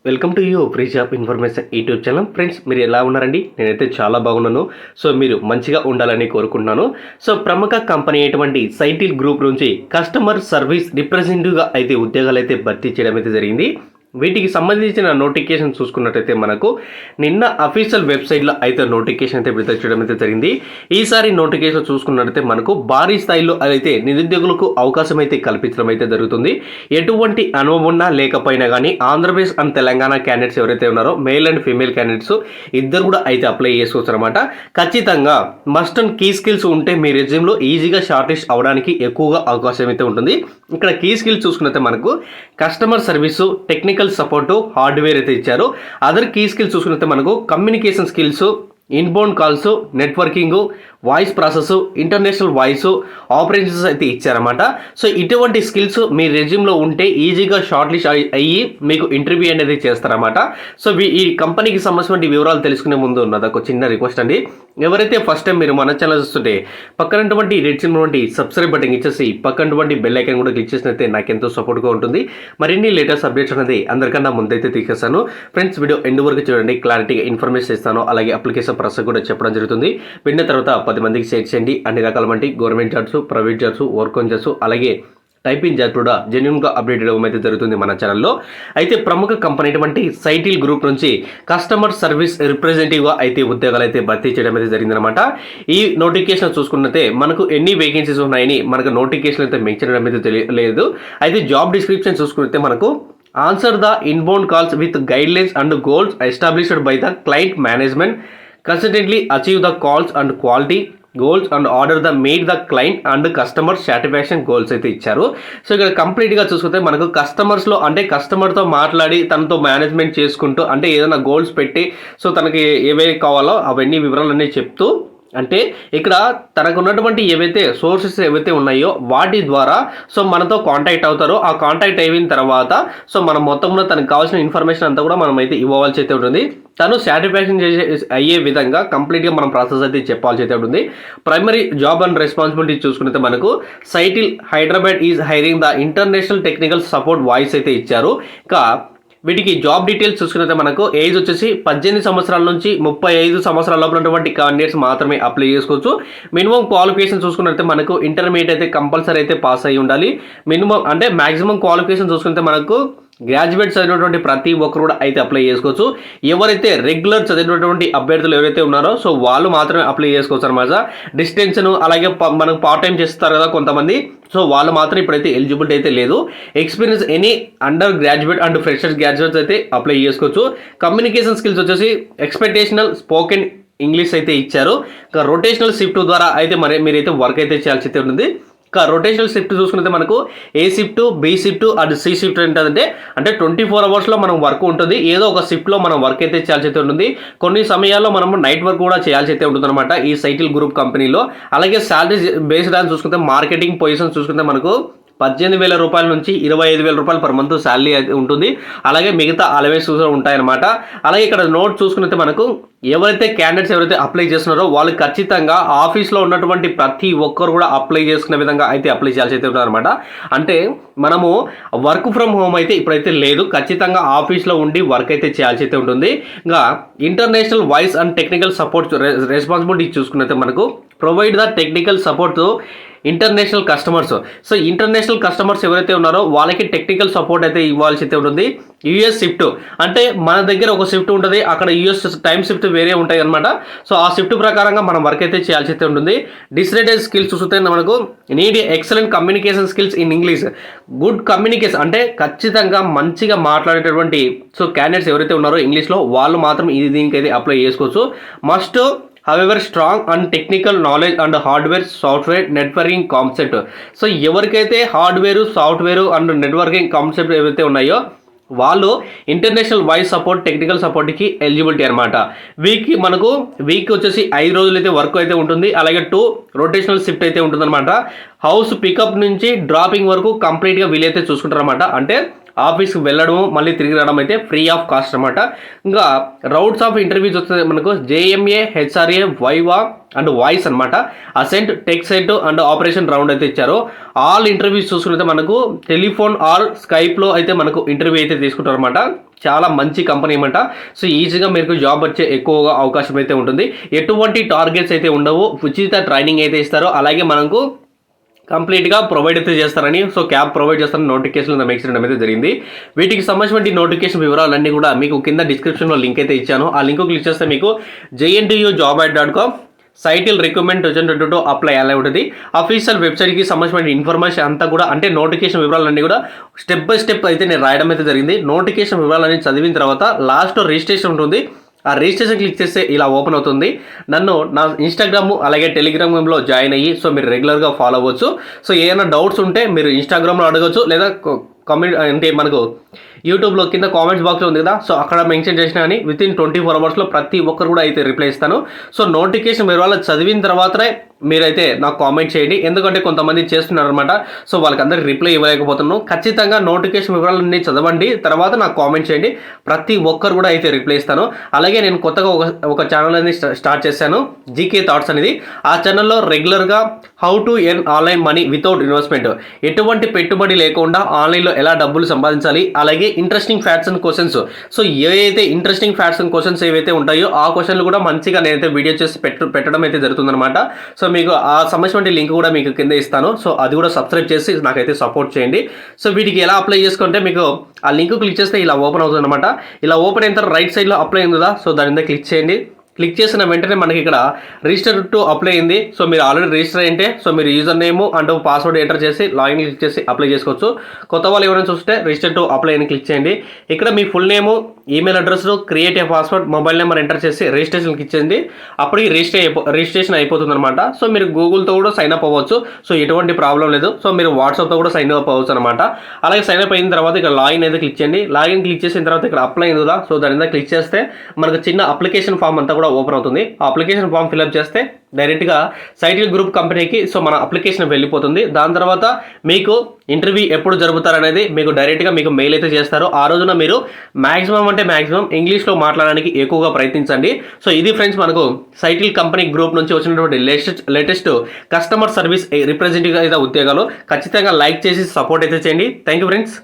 Welcome to you free job information YouTube channel. Friends, మీరు ఎలా ఉన్నారండి? నేనైతే చాలా బాగున్నాను. సో మీరు మంచిగా ఉండాలని కోరుకుంటున్నాను. సో ప్రముఖ కంపెనీ అయినటువంటి సైటిల్ గ్రూప్ నుంచి కస్టమర్ సర్వీస్ రిప్రజెంటేటివ్గా అయితే ఉద్యోగాలు అయితే భర్తీ చేయడం అయితే జరిగింది. వీటికి సంబంధించిన నోటిఫికేషన్ చూసుకున్నట్టయితే మనకు నిన్న అఫీషియల్ వెబ్సైట్లో అయితే నోటిఫికేషన్ అయితే విడుదల చేయడం అయితే జరిగింది. ఈసారి నోటిఫికేషన్ చూసుకున్నట్టయితే మనకు భారీ స్థాయిలో అయితే నిరుద్యోగులకు అవకాశం అయితే కల్పించడం అయితే జరుగుతుంది. ఎటువంటి అనుభవం ఉన్నా లేకపోయినా కానీ ఆంధ్రప్రదేశ్ అండ్ తెలంగాణ క్యాండిడేట్స్ ఎవరైతే ఉన్నారో మేల్ అండ్ ఫీమేల్ క్యాండిడేట్స్ ఇద్దరు కూడా అయితే అప్లై చేసుకోవచ్చు అనమాట. ఖచ్చితంగా మస్ట్ అండ్ కీ స్కిల్స్ ఉంటే మీ రెజ్యూమ్లో ఈజీగా షార్ట్ లిస్ట్ అవడానికి ఎక్కువగా అవకాశం అయితే ఉంటుంది. ఇక్కడ కీ స్కిల్స్ చూసుకున్నట్టే మనకు customer service, technical support, hardware అయితే ఇచ్చారు. అదర్ కీ స్కిల్స్ చూసుకుంటే మనకు communication skills, inbound calls, networking, voice process, international voice, operations అయితే ఇచ్చారన్నమాట. సో ఇటువంటి స్కిల్స్ మీ రెజ్యూమ్లో ఉంటే ఈజీగా షార్ట్ లిస్ట్ అయ్యి మీకు ఇంటర్వ్యూ అనేది చేస్తారన్నమాట. సో ఈ కంపెనీకి సంబంధించిన వివరాలు తెలుసుకునే ముందు ఉన్నది ఒక చిన్న రిక్వెస్ట్ అండి. ఎవరైతే ఫస్ట్ టైం మీరు మన ఛానల్ చూస్తుంటే పక్కనటువంటి రెడ్ సింబల్ సబ్స్క్రైబ్ బటన్ ఇచ్చేసి పక్కనటువంటి బెల్ ఐకాన్ కూడా క్లిక్ చేసినైతే నాకు ఎంతో సపోర్ట్గా ఉంటుంది. మరిన్ని లేటెస్ట్ అప్డేట్స్ అనేది అందరికన్నా ముందైతే తీసేస్తాను. ఫ్రెండ్స్, వీడియో ఎండ్ వరకు చూడండి, క్లారిటీగా ఇన్ఫర్మేషన్ ఇస్తాను. అలాగే అప్లికేషన్ ప్రాసెస్ కూడా చెప్పడం జరుగుతుంది. విన్న తర్వాత 10 మందికి షేర్ చేయండి. అన్ని రకాల వంటి government jobs, private jobs, work on jobs, అలాగే టైపింగ్ జాబ్ కూడా జెన్యున్గా అప్డేట్ అవ్వడం అయితే జరుగుతుంది మన ఛానల్లో. అయితే ప్రముఖ కంపెనీ అటువంటి సైటిల్ గ్రూప్ నుంచి కస్టమర్ సర్వీస్ రిప్రజెంటేటివ్గా అయితే ఉద్యోగాలు అయితే భర్తీ చేయడం అయితే జరిగిందనమాట. ఈ నోటిఫికేషన్ చూసుకున్నట్టే మనకు ఎన్ని వేకెన్సీస్ ఉన్నాయని మనకు నోటిఫికేషన్ అయితే మెన్షన్ చేయడం అయితే తెలియలేదు. అయితే జాబ్ డిస్క్రిప్షన్ చూసుకుంటే మనకు answer the inbound calls with guidelines and goals established by the client management, consistently achieve the calls and quality goals and order the meet the client and customer satisfaction goals అయితే ఇచ్చారు. So ఇక్కడ కంప్లీట్గా చూసుకుంటే మనకు కస్టమర్స్లో అంటే కస్టమర్తో మాట్లాడి తనతో మేనేజ్మెంట్ చేసుకుంటూ అంటే ఏదైనా గోల్స్ పెట్టి సో తనకి ఏవైతే కావాలో అవన్నీ వివరాలన్నీ చెప్తూ అంటే ఇక్కడ తనకు ఉన్నటువంటి ఏవైతే సోర్సెస్ ఏవైతే ఉన్నాయో వాటి ద్వారా సో మనతో కాంటాక్ట్ అవుతారో ఆ కాంటాక్ట్ అయిన తర్వాత సో మనం మొత్తంలో తనకు కావాల్సిన ఇన్ఫర్మేషన్ అంతా కూడా మనం అయితే ఇవ్వాల్సి అయితే ఉంటుంది. తను సాటిస్ఫాక్షన్ అయ్యే విధంగా కంప్లీట్గా మనం ప్రాసెస్ అయితే చెప్పాల్సి అయితే ఉంటుంది. ప్రైమరీ జాబ్ అండ్ రెస్పాన్సిబిలిటీ చూసుకుంటే మనకు title Hyderabad is hiring the international technical support voice అయితే ఇచ్చారు. ఇంకా వీటికి జాబ్ డీటెయిల్స్ చూసుకున్నట్టే మనకు ఏజ్ వచ్చేసి 18 సంవత్సరాల నుంచి 35 సంవత్సరాల లోపల ఉన్నటువంటి క్యాండిడేట్స్ మాత్రమే అప్లై చేసుకోవచ్చు. మినిమం క్వాలిఫికేషన్ చూసుకున్నట్టే మనకు ఇంటర్మీడియట్ అయితే కంపల్సరీ అయితే పాస్ అయ్యి ఉండాలి. మినిమం అంటే మ్యాక్సిమం క్వాలిఫికేషన్ చూసుకుంటే మనకు గ్రాడ్యుయేట్ చదివినటువంటి ప్రతి ఒక్కరు కూడా అయితే అప్లై చేసుకోవచ్చు. ఎవరైతే రెగ్యులర్ చదివినటువంటి అభ్యర్థులు ఎవరైతే ఉన్నారో సో వాళ్ళు మాత్రమే అప్లై చేసుకోవచ్చు అనమాట. డిస్టెన్స్ను అలాగే మనకు పార్ట్ టైం చేస్తారు కదా కొంతమంది, సో వాళ్ళు మాత్రం ఇప్పుడైతే ఎలిజిబిలిటీ అయితే లేదు. Experience any under graduate and freshers graduates అయితే అప్లై చేసుకోవచ్చు. కమ్యూనికేషన్ స్కిల్స్ వచ్చేసి ఎక్స్పెక్టేషనల్ స్పోకెన్ ఇంగ్లీష్ అయితే ఇచ్చారు. ఇంకా రొటేషనల్ షిఫ్ట్ ద్వారా అయితే మీరైతే వర్క్ అయితే చేయాల్సి అయితే ఉంటుంది. ఇంకా రొటేషనల్ షిఫ్ట్ చూసుకుంటే మనకు A shift, B shift and C shift ఏంటంటే 24 అవర్స్లో మనం వర్క్ ఉంటుంది. ఏదో ఒక షిఫ్ట్లో మనం వర్క్ అయితే చేయాల్సి అయితే ఉంటుంది. కొన్ని సమయాల్లో మనము నైట్ వర్క్ కూడా చేయాల్సి అయితే ఉంటుంది అనమాట ఈ సైటిల్ గ్రూప్ కంపెనీలో. అలాగే శాలరీ బేస్డ్ అని చూసుకుంటే మార్కెటింగ్ పొజిషన్ చూసుకుంటే మనకు 18,000 రూపాయల నుంచి 25,000 రూపాయలు పర్ మంత్ శాలరీ అయితే ఉంటుంది. అలాగే మిగతా అలవెన్స్ ఉంటాయన్నమాట. అలాగే ఇక్కడ నోట్ చూసుకున్నట్టే మనకు ఎవరైతే క్యాండిడేట్స్ ఎవరైతే అప్లై చేస్తున్నారో వాళ్ళు ఖచ్చితంగా ఆఫీస్లో ఉన్నటువంటి ప్రతి ఒక్కరు కూడా అప్లై చేసుకునే విధంగా అయితే అప్లై చేయాల్సి అయితే ఉంటారనమాట. అంటే మనము వర్క్ ఫ్రమ్ హోమ్ అయితే ఇప్పుడైతే లేదు, ఖచ్చితంగా ఆఫీస్లో ఉండి వర్క్ అయితే చేయాల్సి అయితే ఉంటుంది. ఇంకా international voice and technical support responsibility చూసుకున్నట్టే మనకు provide the technical support international customers. So international customers ఎవరైతే ఉన్నారో వాళ్ళకి టెక్నికల్ సపోర్ట్ అయితే ఇవ్వాల్సి అయితే ఉంటుంది. యూఎస్ షిఫ్ట్ అంటే మన దగ్గర ఒక షిఫ్ట్ ఉంటుంది, అక్కడ యూఎస్ టైం షిఫ్ట్ వేరే ఉంటాయి అనమాట. సో ఆ షిఫ్ట్ ప్రకారంగా మనం వర్క్ అయితే చేయాల్సి అయితే ఉంటుంది. డిస్రేటెడ్ స్కిల్స్ చూస్తే మనకు need excellent communication skills in English, good communication అంటే ఖచ్చితంగా మంచిగా మాట్లాడేటటువంటి సో క్యాండిడేట్స్ ఎవరైతే ఉన్నారో ఇంగ్లీష్లో వాళ్ళు మాత్రం దీనికైతే అప్లై చేసుకోవచ్చు. Must however strong and technical knowledge and hardware, software, networking concept. So ఎవరికైతే hardware, software and networking concept ఏవైతే ఉన్నాయో వాళ్ళు ఇంటర్నేషనల్ వాయిస్ సపోర్ట్, టెక్నికల్ సపోర్ట్కి ఎలిజిబిలిటీ అనమాట. వీక్ వచ్చేసి 5 రోజులు అయితే వర్క్ అయితే ఉంటుంది. అలాగే 2 రొటేషనల్ షిఫ్ట్ అయితే ఉంటుందన్నమాట. హౌస్ పికప్ నుంచి డ్రాపింగ్ వరకు కంప్లీట్గా వీలైతే చూసుకుంటారన్నమాట. అంటే ఆఫీస్కి వెళ్ళడము మళ్ళీ తిరిగి రావడం అయితే ఫ్రీ ఆఫ్ కాస్ట్ అనమాట. ఇంకా రౌండ్స్ ఆఫ్ ఇంటర్వ్యూస్ వస్తే మనకు JMA, HRA, viva and voice అనమాట. Accent, tech set and operation round అయితే ఇచ్చారు. ఆల్ ఇంటర్వ్యూస్ చూసుకుంటే మనకు టెలిఫోన్ ఆర్ స్కైప్లో అయితే మనకు ఇంటర్వ్యూ అయితే తీసుకుంటారు అనమాట. చాలా మంచి కంపెనీ అనమాట. సో ఈజీగా మీకు జాబ్ వచ్చే ఎక్కువగా అవకాశం అయితే ఉంటుంది. ఎటువంటి టార్గెట్స్ అయితే ఉండవు, ఉచిత ట్రైనింగ్ అయితే ఇస్తారు. అలాగే మనకు కంప్లీట్గా ప్రొవైడ్ అయితే చేస్తారని, సో క్యాబ్ ప్రొవైడ్ చేస్తారని నోటిఫికేషన్ మెన్షన్ అయితే జరిగింది. వీటికి సంబంధించిన నోటిఫికేషన్ వివరాలన్నీ కూడా మీకు కింద డిస్క్రిప్షన్లో లింక్ అయితే ఇచ్చాను. ఆ లింక్ క్లిక్ చేస్తే మీకు JNTUJobAd.com సైటిల్ రిక్రూట్మెంట్ 2022 అప్లై అలా ఉంటుంది. అఫీషియల్ వెబ్సైట్కి సంబంధించిన ఇన్ఫర్మేషన్ అంతా కూడా, అంటే నోటిఫికేషన్ వివరాలన్నీ కూడా స్టెప్ బై స్టెప్ అయితే నేను రాయడం అయితే జరిగింది. నోటిఫికేషన్ వివరాలన్నీ చదివిన తర్వాత లాస్ట్ రిజిస్ట్రేషన్ ఉంటుంది. ఆ రిజిస్ట్రేషన్ క్లిక్ చేస్తే ఇలా ఓపెన్ అవుతుంది. నన్ను నా ఇన్స్టాగ్రామ్ అలాగే టెలిగ్రామ్లో జాయిన్ అయ్యి సో మీరు రెగ్యులర్గా ఫాలో అవ్వచ్చు. సో ఏమైనా డౌట్స్ ఉంటే మీరు ఇన్స్టాగ్రామ్లో అడగచ్చు, లేదా కామెంట్ అంటే మనకు యూట్యూబ్లో కింద కామెంట్స్ బాక్స్లో ఉంది కదా, సో అక్కడ మెన్షన్ చేసిన అని వితిన్ 24 అవర్స్లో ప్రతి ఒక్కరు కూడా అయితే రిప్లై ఇస్తాను. సో నోటిఫికేషన్ మీరు వాళ్ళు చదివిన తర్వాతనే మీరైతే నాకు కామెంట్ చేయండి. ఎందుకంటే కొంతమంది చేస్తున్నారు అనమాట. సో వాళ్ళకందరికి రిప్లై ఇవ్వలేకపోతున్నాను. ఖచ్చితంగా నోటిఫికేషన్ వివరాలన్నీ చదవండి, తర్వాత నాకు కామెంట్ చేయండి. ప్రతి ఒక్కరు కూడా అయితే రిప్లై ఇస్తాను. అలాగే నేను కొత్తగా ఒక ఛానల్ అనేది స్టార్ట్ చేశాను, జీకే థాట్స్ అనేది. ఆ ఛానల్లో రెగ్యులర్గా how to earn online money without investment, ఎటువంటి పెట్టుబడి లేకుండా ఆన్లైన్లో ఎలా డబ్బులు సంపాదించాలి, అలాగే interesting facts and questions. So ఏవైతే ఇంట్రెస్టింగ్ ఫ్యాక్ట్స్ అండ్ క్వశ్చన్స్ ఏవైతే ఉంటాయో ఆ క్వశ్చన్లు కూడా మంచిగా నేనైతే వీడియో చేసి పెట్టడం అయితే జరుగుతుందన్నమాట. సో మీకు ఆ సంబంధించిన లింక్ కూడా మీకు కింద ఇస్తాను. సో అది కూడా సబ్స్క్రైబ్ చేసి నాకైతే సపోర్ట్ చేయండి. సో వీటికి ఎలా అప్లై చేసుకుంటే మీకు ఆ లింక్ క్లిక్ చేస్తే ఇలా ఓపెన్ అవుతుంది అనమాట. ఇలా ఓపెన్ అయిన తర్వాత రైట్ సైడ్లో అప్లై ఉంది కదా, సో దాని మీద క్లిక్ చేయండి. క్లిక్ చేసిన వెంటనే మనకి ఇక్కడ రిజిస్టర్ టు అప్లై అయింది. సో మీరు ఆల్రెడీ రిజిస్టర్ అయింటే సో మీరు user name and password enter చేసి లాగిన్ క్లిక్ చేసి అప్లై చేసుకోవచ్చు. కొత్త వాళ్ళు ఎవరైనా చూస్తే రిజిస్టర్ టు అప్లై అని క్లిక్ చేయండి. ఇక్కడ మీ full name, email address, create a password, mobile number enter చేసి రిజిస్ట్రేషన్ క్లిక్ చేయండి. అప్పటికి రిజిస్ట్రేషన్ అయిపోతుంది అనమాట. సో మీరు గూగుల్తో కూడా సైన్ అప్ అవ్వచ్చు. సో ఎటువంటి ప్రాబ్లం లేదు. సో మీరు వాట్సాప్తో కూడా సైన్ అప్ అవ్వచ్చు అనమాట. అలాగే సైన్ అప్ అయిన తర్వాత ఇక్కడ లాగిన్ అయితే క్లిక్ చేయండి. లాగిన్ క్లిక్ చేసిన తర్వాత ఇక్కడ అప్లై అయింది కదా, సో దాని మీద క్లిక్ చేస్తే మనకు చిన్న అప్లికేషన్ ఫామ్ అంతా కూడా ఓపెన్ అవుతుంది. ఆ అప్లికేషన్ ఫామ్ ఫిల్అప్ చేస్తే డైరెక్ట్గా సైటిల్ గ్రూప్ కంపెనీకి సో మన అప్లికేషన్ వెళ్ళిపోతుంది. దాని తర్వాత మీకు ఇంటర్వ్యూ ఎప్పుడు జరుపుతారనేది మీకు డైరెక్ట్గా మీకు మెయిల్ అయితే చేస్తారు. ఆ రోజున మీరు మ్యాక్సిమం ఇంగ్లీష్లో మాట్లాడడానికి ఎక్కువగా ప్రయత్నించండి. సో ఇది ఫ్రెండ్స్ మనకు సైటిల్ కంపెనీ గ్రూప్ నుంచి వచ్చినటువంటి లేటెస్ట్ కస్టమర్ సర్వీస్ రిప్రజెంటేటివ్ అయితే ఉద్యోగాలు. ఖచ్చితంగా లైక్ చేసి సపోర్ట్ అయితే చేయండి. Thank you friends.